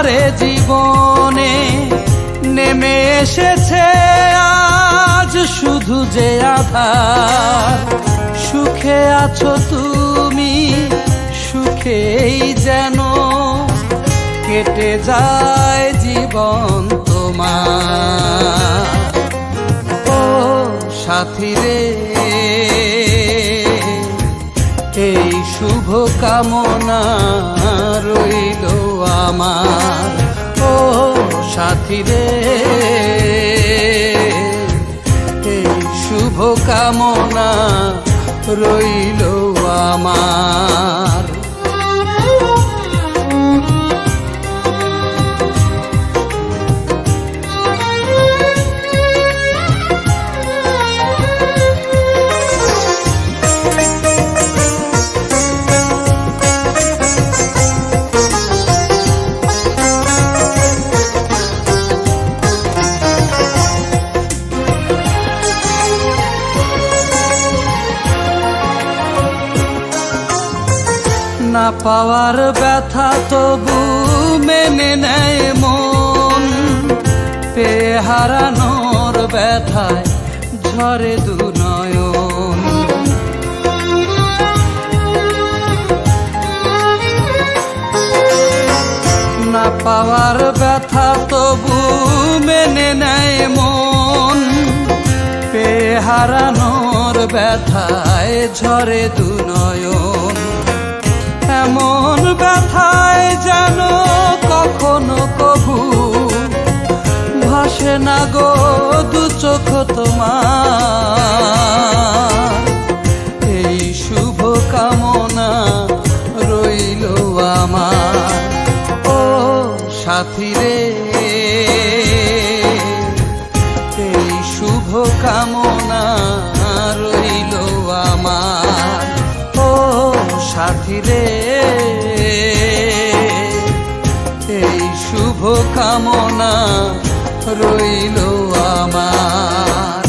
আমারে জীবনে নেমে এসেছে আজ শুধু যে আধার। সুখে আছো তুমি, সুখেই যেন কেটে যায় জীবন তোমার। ও সাথী রে, এই শুভ কামনা রইল আমার। ও সাথী রে, এই শুভ কামনা রইল আমার। না পাওয়ার ব্যথা তবু মেনে নেয় মন, পেয়ে হারানোর ব্যথায় ঝরে দু নয়ন। না পাওয়ার ব্যথা তবু মেনে নেয় মন, পেয়ে হারানোর ব্যথায় ঝরে দু নয়ন। এমন ব্যথায় যেন কখনো কভু ভাসে না গো দু চোখ তোমার। এই শুভ কামনা রইল আমার। ও সাথী রে, এই শুভ কামনা রইল আমার। ও সাথী রে, এই শুভ কামনা রইল আমার।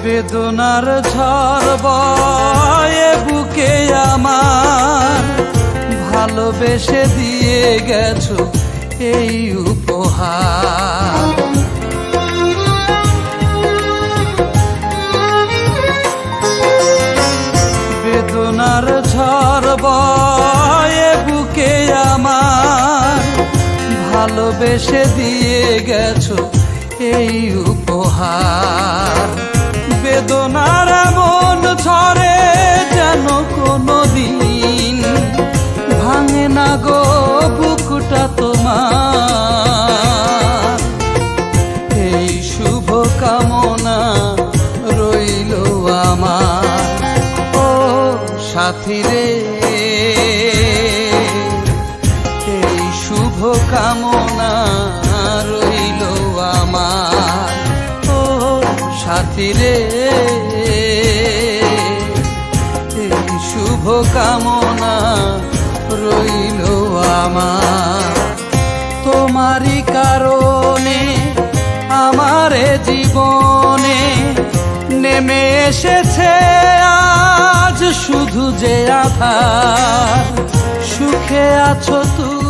বেদনার ঝড় বয়ে বুকে আমার, ভালোবেসে দিয়ে গেছো এই উপহার। বেদনার ঝড় বয়ে বুকে আমার, ভালোবেসে দিয়ে গেছো এই উপহার। বেদনার এমন ঝড়ে যেন কোনো দিন ভাঙে না গো বুকটা তোমার। এই শুভ কামনা রইল আমার। ও সাথী রে, এই শুভ কামনা রইল আমার। সাথী রে, এই শুভ কামনা রইল আমার। তোমারই কারণে আমারে জীবনে নেমে এসেছে আজ শুধু যে আধার। সুখে আছো তুমি,